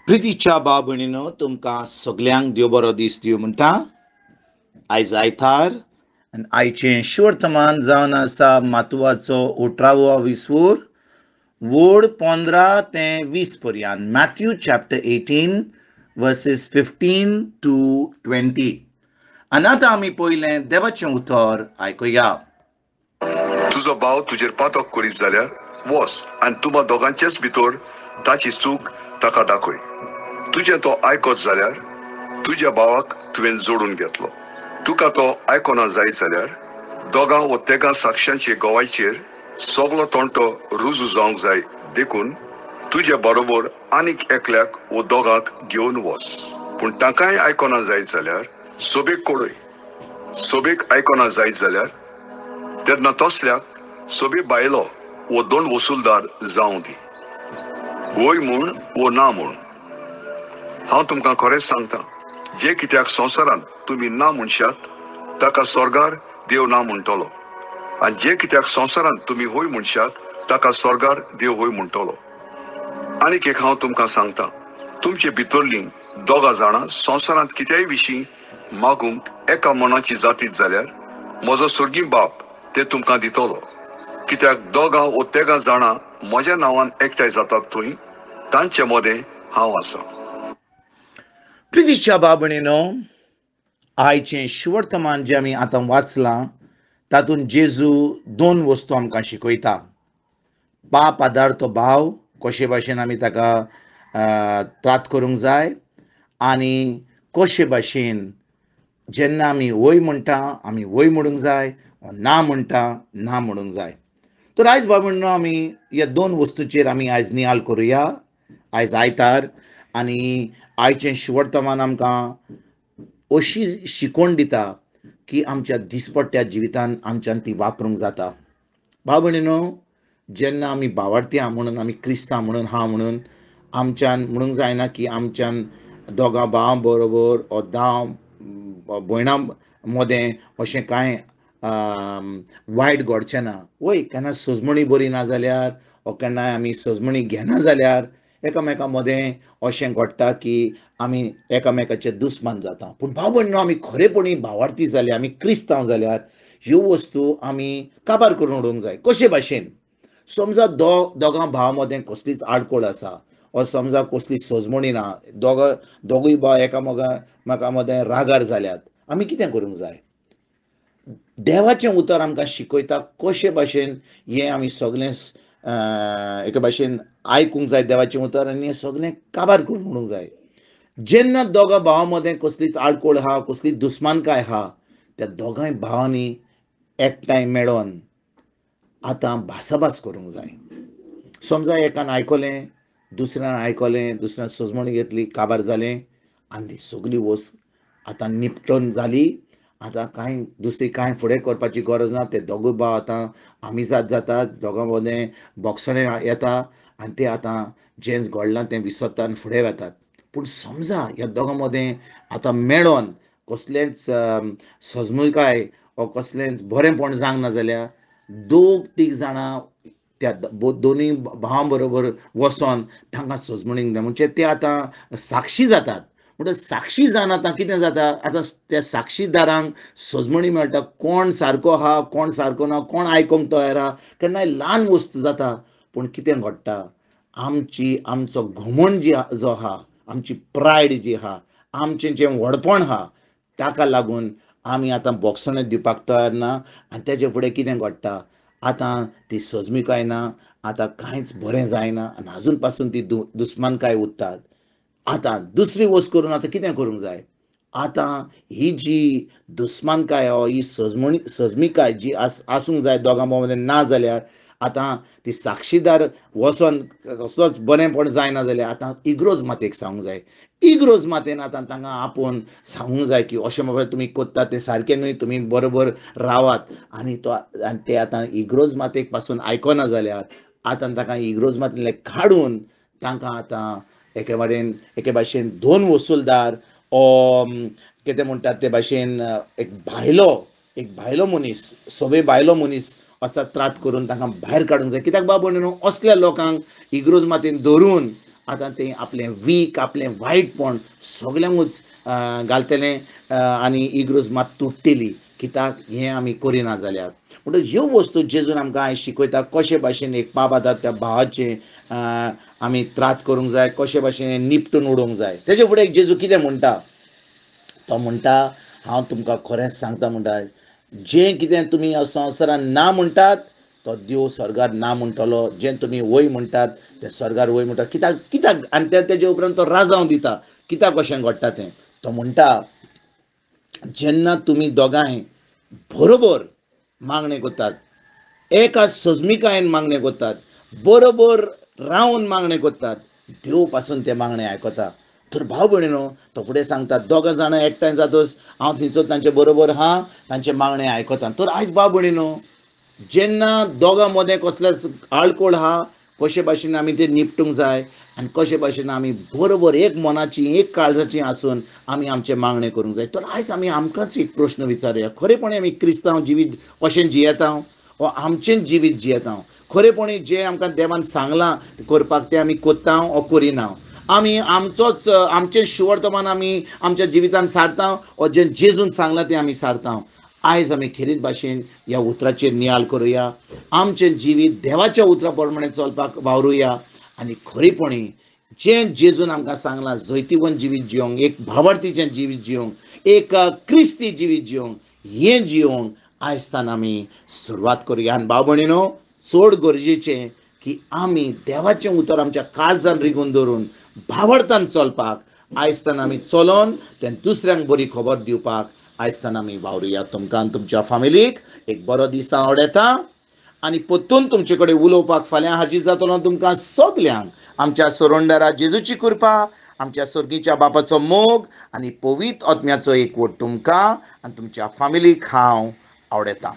प्रितीच्या बाबणीनो तुमकां सगल्यांक देव बरो दीस दिवं म्हणटा. आयज आयतार आनी आयचें शिवर्तमान जावन आसा मातवाचो 18वो विसवूर वोड 15 ते 20 पर्यंत. Matthew chapter 18 versus 15 to 20. आनी आतां आमी पयलें देवाचें उतर आयकुया. तुजो भाव तुजेर पातक करीत जाल्यार वच आनी तुम्हा दोगांचेच भितर ताची चूक ताका दाखय. तुजें तो आयकत जाल्यार तुज्या भावाक तुवें जोडून घेतलो. तुका तो आयकोना जायत जाल्यार दोगां व तेगा साक्षांचे गोवायचेर सगलो तोंटो रुजू जावंक जाय देखून तुजे बरोबर आनीक एकल्याक व दोगांक घेवन वच. पूण ताकाय आयकोना जायत जाल्यार सोबेक कोडय. सोबेक आयकोना जायत जाल्यार तेन्ना तसल्याक सोबे बायलो व दोन वसूलदार जावं दी. वय म्हूण व ना म्हूण. हांव तुमकां खरेंच सांगता, जे कित्याक संवसारांत तुमी ना म्हणशात ताका स्वर्गार देव ना म्हणटलो, आनी जे कित्याक संवसारांत तुमी होय म्हणशात ताका स्वर्गार देव होय म्हणटलो. आनीक एक हांव तुमकां सांगता, तुमचे भितरलीं दोगा जाणां संवसारांत कित्याय विशीं मागूंक एका मनाची जातीत जाल्यार म्हजो स्वर्गीय बाप ते तुमकां दितलो. कित्याक दोगां व तेगा जाणां म्हज्या नांवान एकठांय जातात थंय तांचे मदें हांव आसा. प्रितीच्या बाबणीनो, आयचें शिवर्तमान जें आमी आतां वाचलां तातूंत जेजू दोन वस्तू आमकां शिकयता. पाप आदारतो भाव कशे भाशेन आमी ताका त्रात करूंक जाय आनी कशे भाशेन जेन्ना आमी वय म्हणटा आमी वय म्हणूंक जाय, ना म्हणटा ना म्हणूंक जाय. तर आयज बाबणीनो आमी ह्या दोन वस्तूचेर आमी आयज नियाळ करुया. आयज आयतार आनी आयचें शिवर्तमान आमकां अशी शिकवण दिता की आमच्या दिसपट्ट्या जिवितांत आमच्यान ती वापरूंक जाता. भाव भयणीनो, जेन्ना आमी भावार्थी म्हणून आमी क्रिस्तांव म्हणून म्हणून आमच्यान म्हणूंक जायना की आमच्यान दोगा भावां बरोबर वा भयणां मदें अशें कांय वायट घडचें ना. वय केन्ना सजमणी बरी ना जाल्यार वा केन्नाय आमी सजमणी घेना जाल्यार एकामेका मदें अशें घडटा की आमी एकामेकाचे दुस्मान जाता. पूण भाव भयणीनो, आमी खरेपणी भावार्थी जाल्यार आमी क्रिस्तांव जाल्यार ह्यो वस्तू आमी काबार करून उडोवंक जाय. कशे भाशेन समजा दोगां भावां मदें कसलीच आडखळ आसा वा समजा कसली सजमणी ना, दोगूय भाव एकामेका मदें रागार जाल्यात, आमी कितें करूंक जाय? देवाचें उतर आमकां शिकयता कशे भाशेन हें आमी सगळें एके भाशेन आयकूंक जाय देवाचें उतर आनी हें सगळें काबार करून उडोवंक जाय. जेन्ना दोगां भावां मदें कसलीच आडखळ आहा, कसली दुस्मानकाय आहा, त्या दोगांय भावांनी एकठांय मेळोन आतां भासाभास करूंक जाय. समजा एकान आयकलें, दुसऱ्यान आयकलें, दुसऱ्यान सजमणी घेतली, काबार जालें आनी सगळी वस्त आतां निपटून जाली. आतां दुसरी कांय फुडें करपाची गरज ना. ते दोगूय भाव आतां आमिजाद जातात, दोगां मदें बोगसणें येता आनी ते आतां जें घडलां तें विसरतात आनी फुडें वतात. पूण समजा ह्या दोगां मदें आतां मेळोन कसलेंच सजमूकाय वा कसलेंच बरेंपण जावंक ना जाल्यार दोग तीग जाणां त्या दोनूय भावां बरोबर वचोन तांकां सजमणीक दिता. म्हणजे ते आतां साक्षी जातात. म्हणटच साक्षी जावन आतां कितें जाता, आतां त्या साक्षीदारांक सजमणी मेळटा. कोण सारको आहा, कोण सारको ना, कोण आयकूंक तयार आहा. केन्नाय ल्हान वस्त जाता, पूण कितें घडटा, आमचो घमंड जो आहा, आमची प्रायड जी आहा, आमचें जें व्हडपण आहा, ताका लागून आमी आतां बोगसणें दिवपाक तयार ना. आनी तेजे फुडें कितें घडटा, आतां ती सजमीकाय ना, आतां कांयच बरें जायना आनी आजून पासून ती दुस्मानकाय उरतात. आतां दुसरी वस्त करून आतां कितें करूंक जाय? आतां ही जी दुस्मानकाय ही सजमीकाय जी आसूंक जाय दोगां मदें ना जाल्यार आतां ती साक्षीदार वचोन कसलोच बरेंपण जायना जाल्यार आतां इग्रोज मातेक सांगूंक जाय. इग्रोज मातेन आतां तांकां आपोवन सांगूंक जाय की अशें बाबा तुमी कोत्तात तें सारकें न्हय, तुमी बरोबर रावात. आनी ते आतां इग्रोज मातेक पासून आयकना जाल्यार आतां तांकां इग्रोज मातेंतले काडून तांकां आतां एके भाशेन दोन वसूलदार कितें म्हणटात ते भाशेन एक भायलो मनीस, सोबे भायलो मनीस असो त्रात करून तांकां भायर काडूंक जाय. कित्याक बाबा न्हू, असल्या लोकांक इग्रोज मातेन धरून आतां तें आपलें वीक आपलें वायटपण सगल्यांकूच घालतलें आनी इग्रोज मात तुटतली कित्याक हें आमी करिना जाल्यार म्हणटच ह्यो वस्तू जेजून आमकां आयज शिकयता कशे भाशेन एक बाब आसा त्या भावाचें आमी त्रात करूंक जाय कशे भाशेन निपटून उडोवंक जाय तेजे फुडें जेजू कितें म्हणटा तो म्हणटा हांव तुमकां खरेंच सांगता म्हणटा जें कितें तुमी ह्या संवसारान ना म्हणटात तो देव स्वर्गार ना म्हणटलो जें तुमी वय म्हणटात ते स्वर्गार वय म्हणटा कित्याक कित्याक आनी तेजे उपरांत तो राजांव दिता कित्याक अशें घडटा तें तो म्हणटा जेन्ना तुमी दोगांय बरोबर मागणें करतात एका सजमिकायेन मागणें करतात बरोबर रावन मागणें करतात देव पासून ते मागणें आयकता तर भाव भयणीनो तो फुडें सांगता दोगां जाणां एकठांय जातच हांव थंयसर तांचे बरोबर आहा तांचे मागणें आयकता तर आयज भाव भयणीनो जेन्ना दोगां मदें कसलेच आळकोळ आहा कशे भाशेन आमी ते निपटूंक जाय आनी कशे भाशेन आमी बरोबर एक मनाची एक काळजाची आसून आमी आमचें मागणें करूंक जाय तर आयज आमी आमकांच एक प्रश्न विचारया खरेपणी आमी क्रिस्तांव जिवीत अशें जियेता वा आमचें जिवीत जियेता खरेपणी जें आमकां देवान सांगलां करपाक तें आमी कोत्ता वा करिना आमी आमचोच आमचें शिवर्तमान आमी आमच्या जिवितान सारता वा जें जेजून सांगलां तें आमी सारता आयज आमी खेरीत भाशेन ह्या उतराचेर नियाळ करुया आमचें जिवीत देवाच्या उतरा प्रमाणे चलपाक वावरुया आनी खरेपणी जें जेजून आमकां सांगलां जैतिवंत जिवीत जियोंक एक भावार्थीचें जिवीत जियोंक एक क्रिस्ती जिवीत जियोंक हें जियोंक आयजतान आमी सुरवात करुया आनी भाव भयणीनो चड गरजेचें की आमी देवाचें उतर आमच्या काळजान रिगून धरून भावार्थान चलपाक आयजतान आमी चलोन तें दुसऱ्यांक बरी खबर दिवपाक आयजतान आमी वावरुया तुमकां आनी तुमच्या फॅमिलीक एक बरो दीस हांव येता आनी परतून तुमचे कडेन उलोवपाक फाल्यां हाजीर जातलो तुमकां सगल्यांक आमच्या सोरोंडारा जेजूची कृपा आमच्या सर्गीच्या बापाचो मोग आनी पवित्र आत्म्याचो एकवट तुमकां आनी तुमच्या फॅमिलीक हांव आवडटा.